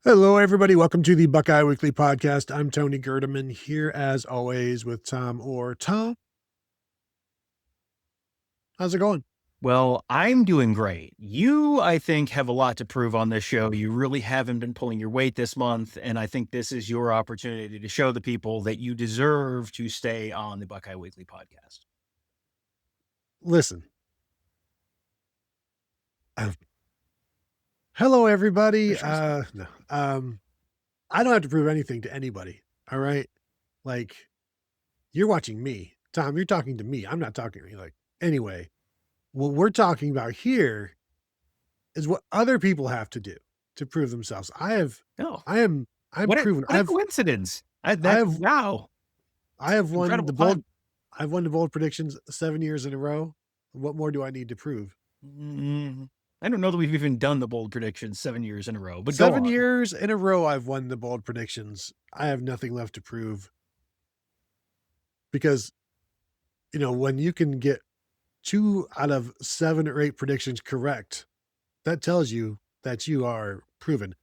Hello, everybody. Welcome to the Buckeye Weekly Podcast. I'm Tony Gerdeman here, as always, with Tom Orr. Tom, how's it going? Well, I'm doing great. You, I think, have a lot to prove on this show. You really haven't been pulling your weight this month, and I think this is your opportunity to show the people that you deserve to stay on the Buckeye Weekly Podcast. Listen. Hello, everybody. I don't have to prove anything to anybody. All right. Like, you're watching me. Tom, you're talking to me. I'm not talking to you. Anyway, what we're talking about here is what other people have to do to prove themselves. I'm proven. What a coincidence. Wow. I have won Incredible the bold. time. I've won the bold predictions 7 years in a row. What more do I need to prove? I don't know that we've even done the bold predictions 7 years in a row, but 7 years in a row, I've won the bold predictions. I have nothing left to prove. Because, when you can get 2 out of 7 or 8 predictions correct, that tells you that you are proven.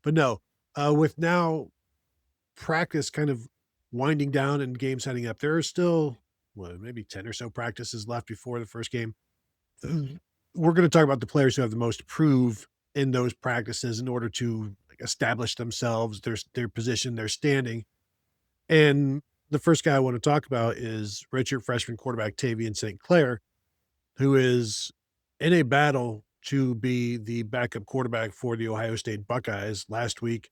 But no, with now practice kind of winding down and games heading up, there are still, maybe 10 or so practices left before the first game. We're going to talk about the players who have the most to prove in those practices in order to establish themselves, their position, their standing. And the first guy I want to talk about is redshirt freshman quarterback Tavien St. who is in a battle to be the backup quarterback for the Ohio State Buckeyes. Last week,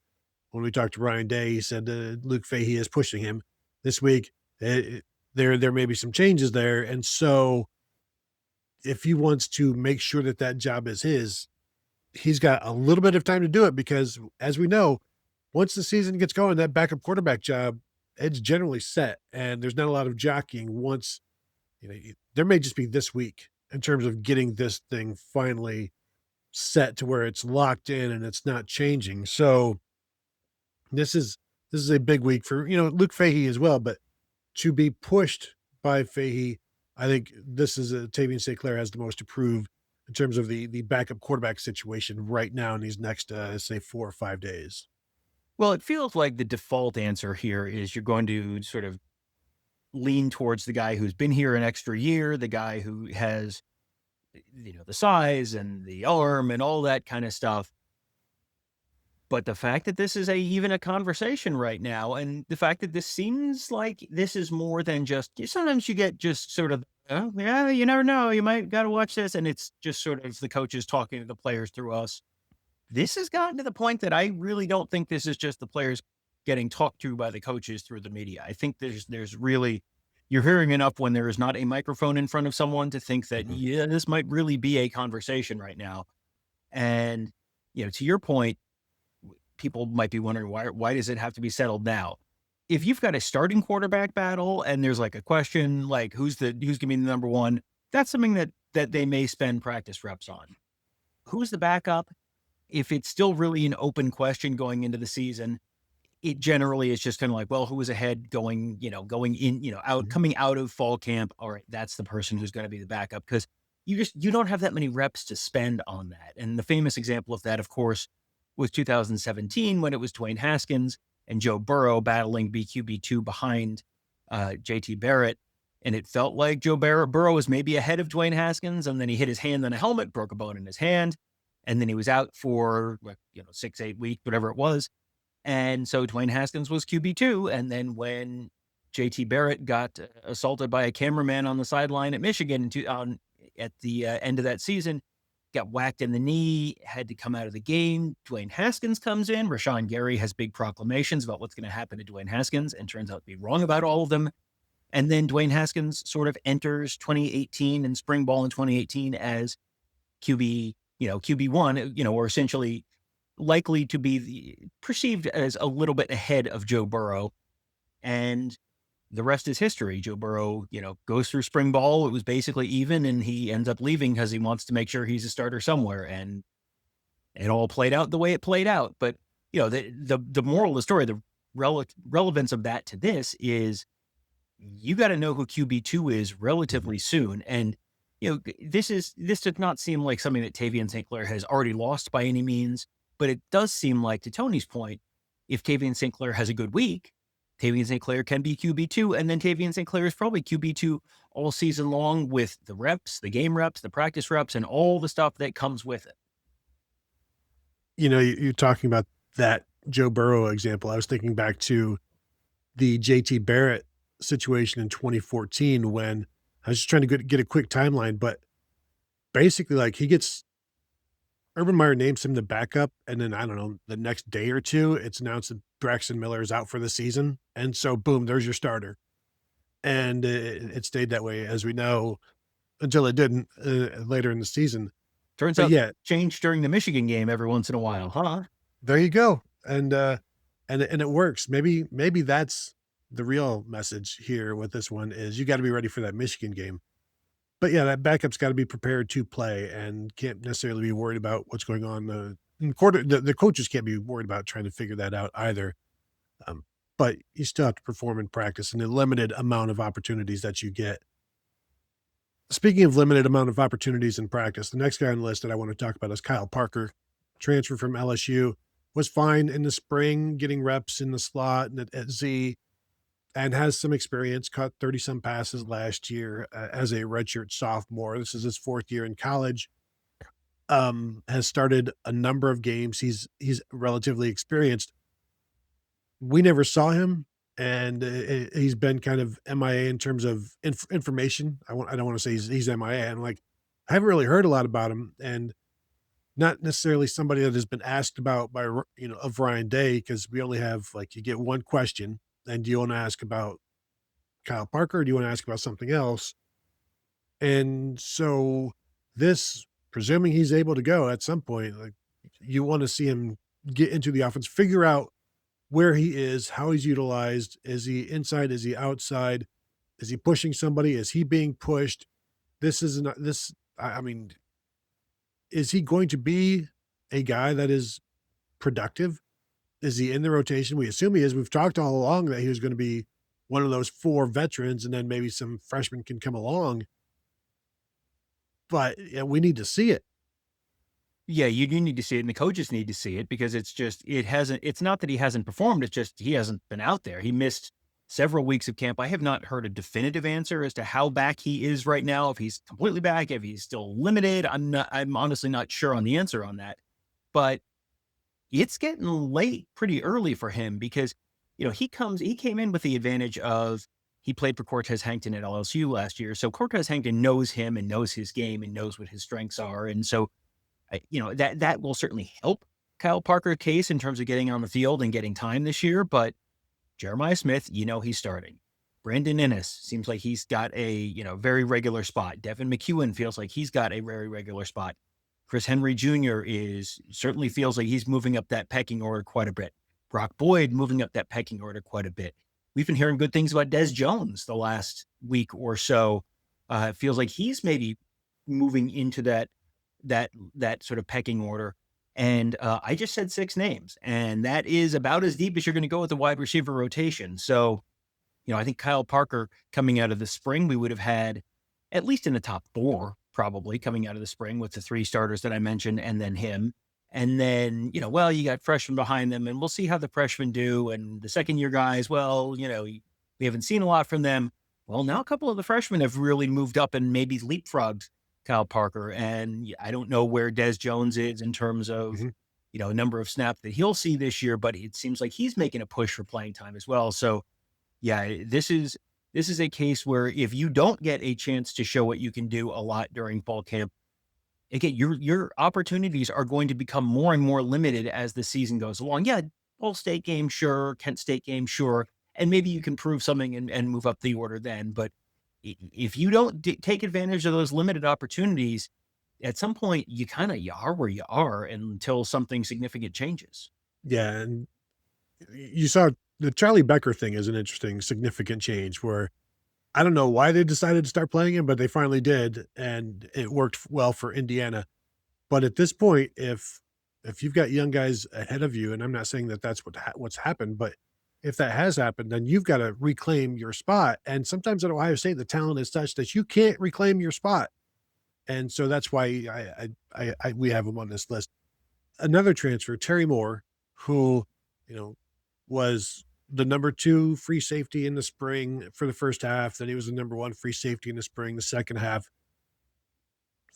when we talked to Ryan Day, he said Luke Fahey is pushing him. This week, there may be some changes there. And so if he wants to make sure that that job is his, he's got a little bit of time to do it because, as we know, once the season gets going, that backup quarterback job, it's generally set, and there's not a lot of jockeying once, there may just be this week in terms of getting this thing finally set to where it's locked in and it's not changing. So this is a big week for, Luke Fahey as well, but to be pushed by Fahey, I think this is Tavien St. has the most to prove in terms of the backup quarterback situation right now in these next, say 4 or 5 days. Well, it feels like the default answer here is you're going to sort of lean towards the guy who's been here an extra year, the guy who has, the size and the arm and all that kind of stuff. But the fact that this is even a conversation right now, and the fact that this seems like this is more than just, sometimes you get just sort of, oh, yeah, you never know, you might got to watch this. And it's just sort of the coaches talking to the players through us. This has gotten to the point that I really don't think this is just the players getting talked to by the coaches through the media. I think there's really, you're hearing enough when there is not a microphone in front of someone to think that, yeah, this might really be a conversation right now. And, to your point, people might be wondering, why does it have to be settled now? If you've got a starting quarterback battle and there's like a question, like who's going to be the number one, that's something that they may spend practice reps on. Who's the backup? If it's still really an open question going into the season, it generally is just kind of like, well, who was ahead going in, coming out of fall camp. All right, that's the person who's going to be the backup, because you don't have that many reps to spend on that. And the famous example of that, of course, was 2017 when it was Dwayne Haskins and Joe Burrow battling BQB2 behind JT Barrett. And it felt like Burrow was maybe ahead of Dwayne Haskins, and then he hit his hand on a helmet, broke a bone in his hand. And then he was out for 6-8 weeks, whatever it was. And so Dwayne Haskins was QB2. And then when JT Barrett got assaulted by a cameraman on the sideline at Michigan at the end of that season, got whacked in the knee, had to come out of the game. Dwayne Haskins comes in. Rashawn Gary has big proclamations about what's going to happen to Dwayne Haskins and turns out to be wrong about all of them. And then Dwayne Haskins sort of enters 2018 and spring ball in 2018 as QB1, or essentially likely to be perceived as a little bit ahead of Joe Burrow. And the rest is history. Joe Burrow, goes through spring ball. It was basically even, and he ends up leaving because he wants to make sure he's a starter somewhere. And it all played out the way it played out. But, the moral of the story, the relevance of that to this is you got to know who QB2 is relatively soon. And, this does not seem like something that Tavien St. has already lost by any means. But it does seem like, to Tony's point, if Tavien St. Clair has a good week, Tavien St. Clair can be QB2, and then Tavien St. Clair is probably QB2 all season long with the reps, the game reps, the practice reps, and all the stuff that comes with it. You're talking about that Joe Burrow example. I was thinking back to the JT Barrett situation in 2014 when I was just trying to get a quick timeline, but basically, like, Urban Meyer names him the backup, and then, I don't know, the next day or two, it's announced that Braxton Miller is out for the season, and so boom, there's your starter. And it stayed that way, as we know, until it didn't later in the season. Turns But out yeah, change during the Michigan game every once in a while, huh? there you go. And it works. Maybe that's the real message here with this one is you got to be ready for that Michigan game. But yeah, that backup's got to be prepared to play and can't necessarily be worried about what's going on. The coaches can't be worried about trying to figure that out either. Um, but you still have to perform in practice in the limited amount of opportunities that you get. Speaking of limited amount of opportunities in practice, the next guy on the list that I want to talk about is Kyle Parker, transfer from LSU, was fine in the spring, getting reps in the slot and at Z, and has some experience, caught 30-some passes last year as a redshirt sophomore. This is his fourth year in college. Has started a number of games. He's relatively experienced. We never saw him, and he's been kind of MIA in terms of information. I don't want to say he's MIA. I'm like, I haven't really heard a lot about him, and not necessarily somebody that has been asked about by of Ryan Day, because we only have, like, you get one question, and do you want to ask about Kyle Parker, or do you want to ask about something else? And so this, presuming he's able to go at some point, like, you want to see him get into the offense, figure out where he is, how he's utilized. Is he inside? Is he outside? Is he pushing somebody? Is he being pushed? This is not this. I mean, is he going to be a guy that is productive? Is he in the rotation? We assume he is. We've talked all along that he was going to be one of those 4 veterans, and then maybe some freshmen can come along. But yeah, we need to see it. Yeah, you do need to see it, and the coaches need to see it because it's not that he hasn't performed, it's just he hasn't been out there. He missed several weeks of camp. I have not heard a definitive answer as to how back he is right now, if he's completely back, if he's still limited. I'm honestly not sure on the answer on that. But it's getting late pretty early for him because, he came in with the advantage of he played for Cortez Hankton at LSU last year. So Cortez Hankton knows him and knows his game and knows what his strengths are. And so that will certainly help Kyle Parker's case in terms of getting on the field and getting time this year. But Jeremiah Smith, he's starting. Brandon Innes seems like he's got a, very regular spot. Devin McEwen feels like he's got a very regular spot. Chris Henry Jr. certainly feels like he's moving up that pecking order quite a bit. Brock Boyd moving up that pecking order quite a bit. We've been hearing good things about Des Jones the last week or so. It feels like he's maybe moving into that sort of pecking order. And I just said 6 names, and that is about as deep as you're going to go with the wide receiver rotation. So, I think Kyle Parker coming out of the spring, we would have had at least in the top 4, probably coming out of the spring with the 3 starters that I mentioned, and then him. And then, you got freshmen behind them, and we'll see how the freshmen do. And the second year guys, we haven't seen a lot from them. Well, now a couple of the freshmen have really moved up and maybe leapfrogged Kyle Parker. And I don't know where Des Jones is in terms of, number of snaps that he'll see this year, but it seems like he's making a push for playing time as well. So yeah, this is a case where if you don't get a chance to show what you can do a lot during fall camp, again, your opportunities are going to become more and more limited as the season goes along. Yeah, Ball State game, sure. Kent State game, sure. And maybe you can prove something and move up the order then. But if you don't take advantage of those limited opportunities, at some point you are where you are until something significant changes. Yeah, and you saw the Charlie Becker thing is an interesting, significant change where I don't know why they decided to start playing him, but they finally did, and it worked well for Indiana. But at this point, if you've got young guys ahead of you, and I'm not saying that that's what's happened, but if that has happened, then you've got to reclaim your spot. And sometimes at Ohio State, the talent is such that you can't reclaim your spot, and so that's why we have him on this list. another transfer, Terry Moore, who, you know, was the number 2 free safety in the spring for the first half. Then he was the number 1 free safety in the spring, the second half.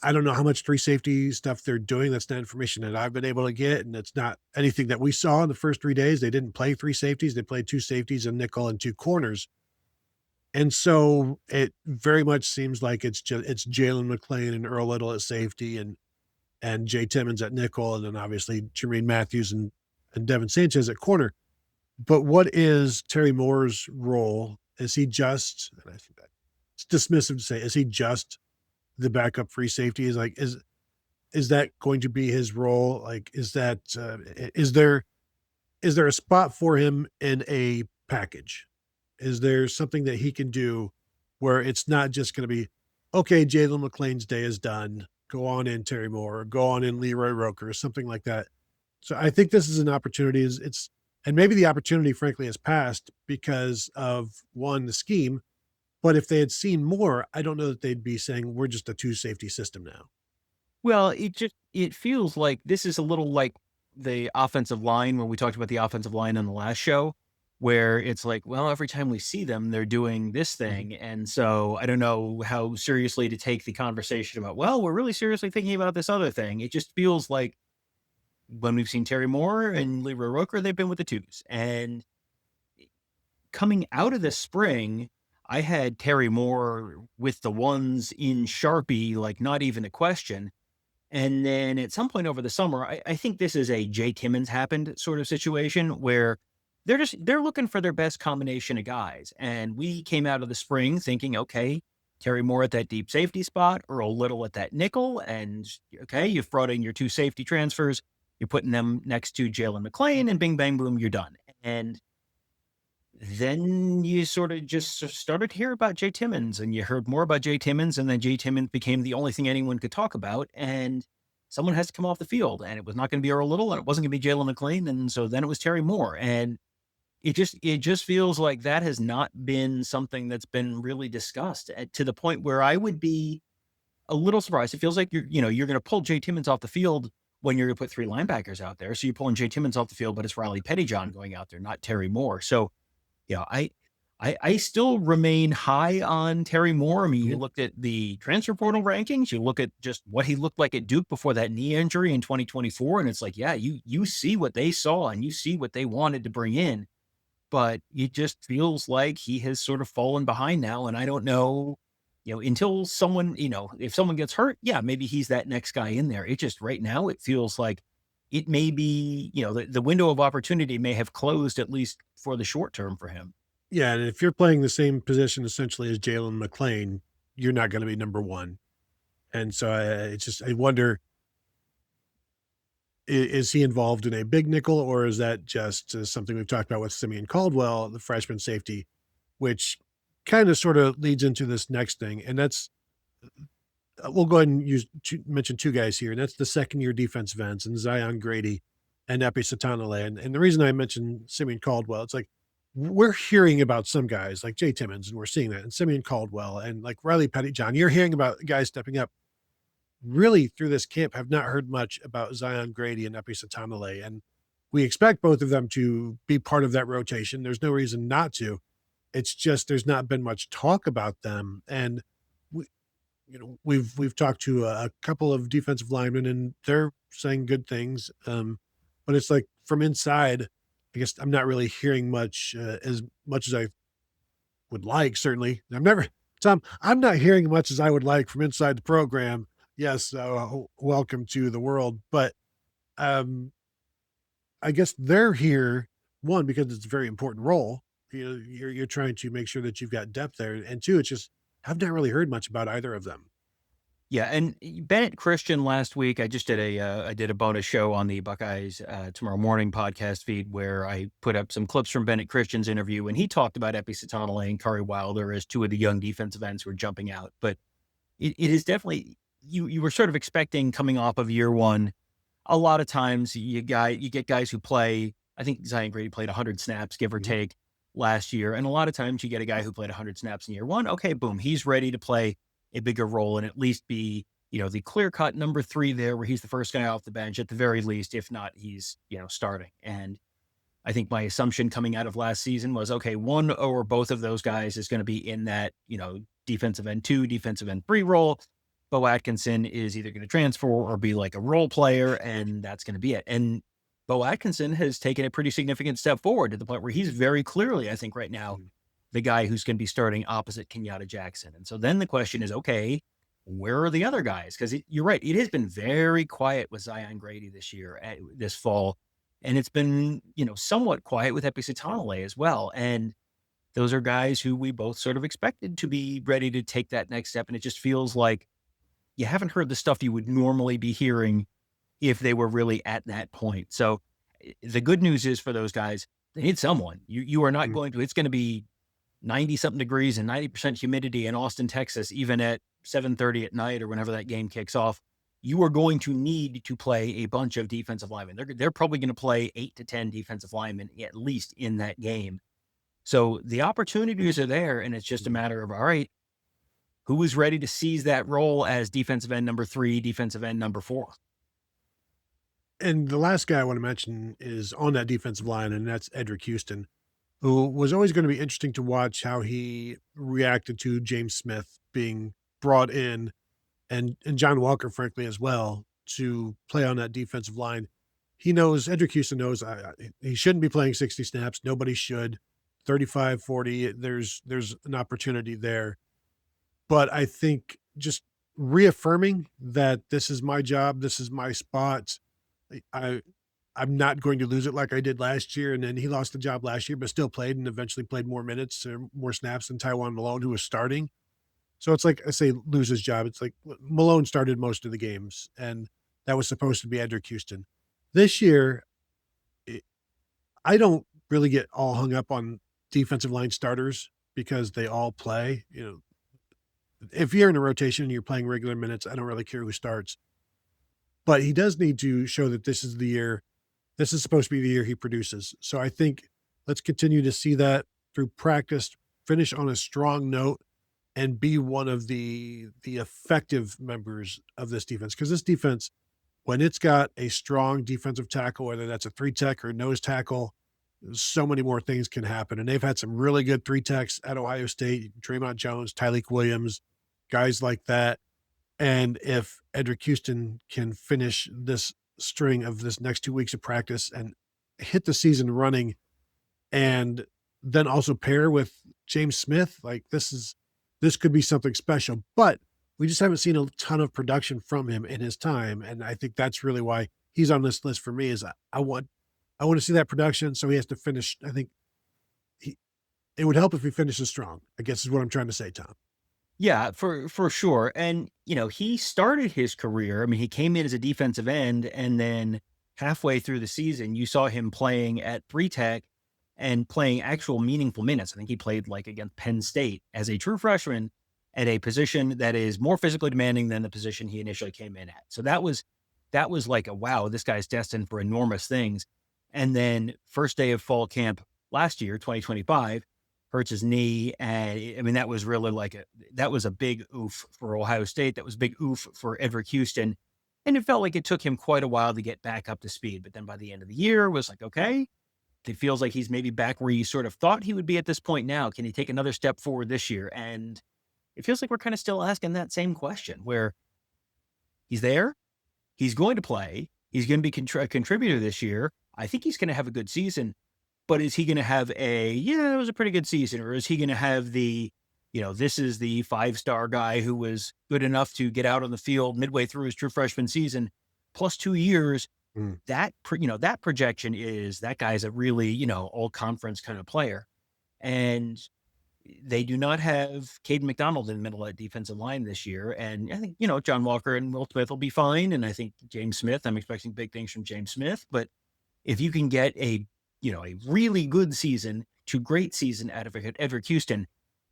I don't know how much free safety stuff they're doing. That's not information that I've been able to get, and it's not anything that we saw in the first 3 days. They didn't play 3 safeties. They played 2 safeties, a nickel, and 2 corners. And so it very much seems like it's Jalen McLean and Earl Little at safety and Jay Timmons at nickel, and then obviously Jermaine Matthews and Devin Sanchez at corner. But what is Terry Moore's role? Is he just, and I think that it's dismissive to say, is he just the backup free safety? Is that going to be his role? Like, is there a spot for him in a package? Is there something that he can do where it's not just going to be, okay, Jalen McLean's day is done. Go on in Terry Moore, or go on in Leroy Roker, or something like that. So I think this is an opportunity. And maybe the opportunity, frankly, has passed because of one, the scheme. But if they had seen more, I don't know that they'd be saying we're just a 2 safety system now. Well, it feels like this is a little like the offensive line when we talked about the offensive line on the last show, where it's like, well, every time we see them, they're doing this Mhm. thing. And so I don't know how seriously to take the conversation about, well, we're really seriously thinking about this other thing. It just feels like when we've seen Terry Moore and Leroy Roker, they've been with the twos. And coming out of the spring, I had Terry Moore with the ones in Sharpie, like not even a question. And then at some point over the summer, I think this is a Jay Timmons happened sort of situation where they're looking for their best combination of guys. And we came out of the spring thinking, okay, Terry Moore at that deep safety spot, Earl Little at that nickel, and okay, you've brought in your 2 safety transfers, you're putting them next to Jalen McLean, and bing bang boom, you're done. And then you sort of just started to hear about Jay Timmons, and you heard more about Jay Timmons, and then Jay Timmons became the only thing anyone could talk about. And someone has to come off the field, and it was not going to be Earl Little, and it wasn't going to be Jalen McLean, and so then it was Terry Moore. And it just feels like that has not been something that's been really discussed to the point where I would be a little surprised. It feels like you're going to pull Jay Timmons off the field when you're going to put 3 linebackers out there. So you're pulling Jay Timmons off the field, but it's Riley Pettyjohn going out there, not Terry Moore. So yeah, I still remain high on Terry Moore. I mean, you Mhm. looked at the transfer portal rankings, you look at just what he looked like at Duke before that knee injury in 2024, and it's like, yeah, you see what they saw and you see what they wanted to bring in, but it just feels like he has sort of fallen behind now, and I don't know, until someone, if someone gets hurt, yeah, maybe he's that next guy in there. It just right now it feels like it may be, the window of opportunity may have closed at least for the short term for him. Yeah, and if you're playing the same position essentially as Jalen McLean, you're not gonna be number 1. And so, it's just I wonder, is he involved in a big nickel, or is that just, something we've talked about with Simeon Caldwell, the freshman safety, which kinda sorta leads into this next thing, and that's we'll go ahead and mention 2 guys here, and that's the second-year defensive ends, and Zion Grady and Epi Sitanilei. And the reason I mentioned Simeon Caldwell, it's like we're hearing about some guys like Jay Timmons, and we're seeing that, and Simeon Caldwell and like Riley Pettyjohn. You're hearing about guys stepping up. Really, through this camp, have not heard much about Zion Grady and Epi Sitanilei, and we expect both of them to be part of that rotation. There's no reason not to. It's just there's not been much talk about them, and we we've talked to a couple of defensive linemen, and they're saying good things, but it's like from inside, I guess I'm not really hearing as much as I would like, certainly. I'm not hearing much as I would like from inside the program. Yes, welcome to the world, but, um, I guess they're here, 1, because it's a very important role. You're trying to make sure that you've got depth there, and 2, it's just I've not really heard much about either of them. Yeah, and Bennett Christian last week, I just did I did a bonus show on the Buckeyes Tomorrow Morning podcast feed where I put up some clips from Bennett Christian's interview, and he talked about Epi Sitanilei and Kari Wilder as 2 of the young defensive ends who are jumping out. But it is definitely you were sort of expecting coming off of year 1. A lot of times you get guys who play. I think Zion Grady played 100 snaps, give or Mhm. take, last year, and a lot of times you get a guy who played 100 snaps in year 1. Okay, boom, he's ready to play a bigger role and at least be the clear cut number 3 there, where he's the first guy off the bench at the very least, if not he's, starting. And I think my assumption coming out of last season was, okay, one or both of those guys is going to be in that, defensive end 2, defensive end 3 role. Beau Atkinson is either going to transfer or be like a role player, and that's going to be it. And Beau Atkinson has taken a pretty significant step forward to the point where he's very clearly, I think right now, the guy who's going to be starting opposite Kenyatta Jackson. And so then the question is, okay, where are the other guys? Because you're right. It has been very quiet with Zion Grady this year, this fall. And it's been, somewhat quiet with Epi Sitanilei as well. And those are guys who we both sort of expected to be ready to take that next step. And it just feels like you haven't heard the stuff you would normally be hearing if they were really at that point. So the good news is for those guys, they need someone. You are not going to, it's going to be 90 something degrees and 90% humidity in Austin, Texas, even at 7:30 at night or whenever that game kicks off. You are going to need to play a bunch of defensive linemen. They're probably going to play 8 to 10 defensive linemen at least in that game. So the opportunities are there, and it's just a matter of, all right, who is ready to seize that role as defensive end number 3, defensive end number 4? And the last guy I want to mention is on that defensive line, and that's Eddrick Houston, who was always going to be interesting to watch how he reacted to James Smith being brought in, and John Walker, frankly, as well, to play on that defensive line. Eddrick Houston knows he shouldn't be playing 60 snaps. Nobody should. 35, 40, there's an opportunity there. But I think just reaffirming that this is my job, this is my spot. I'm not going to lose it like I did last year. And then he lost the job last year, but still played and eventually played more minutes or more snaps than Taiwan Malone, who was starting. So it's like I say, lose his job. It's like Malone started most of the games, and that was supposed to be Eddrick Houston. This year, I don't really get all hung up on defensive line starters because they all play. If you're in a rotation and you're playing regular minutes, I don't really care who starts. But he does need to show that this is the year. This is supposed to be the year he produces. So I think let's continue to see that through practice, finish on a strong note, and be one of the effective members of this defense. Because this defense, when it's got a strong defensive tackle, whether that's a 3-tech or nose tackle, so many more things can happen. And they've had some really good 3-techs at Ohio State, Draymond Jones, Tyleek Williams, guys like that. And if Eddrick Houston can finish this string of this next 2 weeks of practice and hit the season running, and then also pair with James Smith, like this could be something special. But we just haven't seen a ton of production from him in his time. And I think that's really why he's on this list for me. Is I want to see that production. So he has to finish. I think it would help if he finishes strong, I guess is what I'm trying to say, Tom. Yeah, for sure. And, he started his career. I mean, he came in as a defensive end, and then halfway through the season, you saw him playing at 3-tech and playing actual meaningful minutes. I think he played like against Penn State as a true freshman at a position that is more physically demanding than the position he initially came in at. So that was like a, wow, this guy's destined for enormous things. And then first day of fall camp last year, 2025, hurts his knee. And I mean, that was really that was a big oof for Ohio State. That was a big oof for Eddrick Houston. And it felt like it took him quite a while to get back up to speed. But then by the end of the year, it was like, okay, it feels like he's maybe back where you sort of thought he would be at this point now. Can he take another step forward this year? And it feels like we're kind of still asking that same question, where he's there, he's going to play, he's going to be a contributor this year. I think he's going to have a good season, but is he going to have it was a pretty good season? Or is he going to have this is the 5-star guy who was good enough to get out on the field midway through his true freshman season, plus 2 years. That projection is that guy's a really, all conference kind of player. And they do not have Caden McDonald in the middle of defensive line this year. And I think, John Walker and Will Smith will be fine. And I think James Smith, I'm expecting big things from James Smith. But if you can get a really good season to great season out of Eddrick Houston,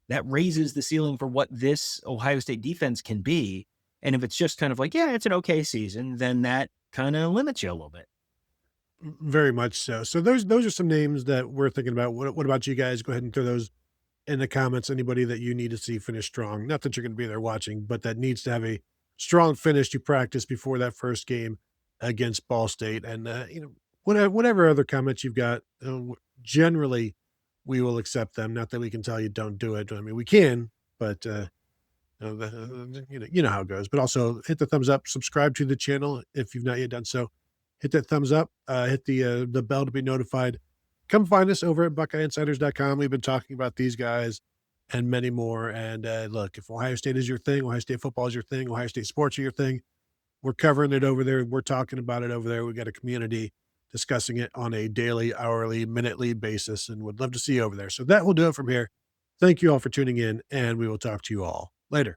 that raises the ceiling for what this Ohio State defense can be. And if it's just kind of like, yeah, it's an okay season, then that kind of limits you a little bit. Very much so. So those are some names that we're thinking about. What about you guys? Go ahead and throw those in the comments. Anybody that you need to see finish strong. Not that you're going to be there watching, but that needs to have a strong finish to practice before that first game against Ball State. And, whatever other comments you've got, generally we will accept them. Not that we can tell you don't do it. I mean, we can, but, you know how it goes. But also hit the thumbs up, subscribe to the channel if you've not yet done so. Hit that thumbs up, hit the bell to be notified. Come find us over at BuckeyeInsiders.com. We've been talking about these guys and many more. And look, if Ohio State is your thing, Ohio State football is your thing, Ohio State sports are your thing, we're covering it over there. We're talking about it over there. We've got a community discussing it on a daily, hourly, minutely basis, and would love to see you over there. So that will do it from here. Thank you all for tuning in, and we will talk to you all later.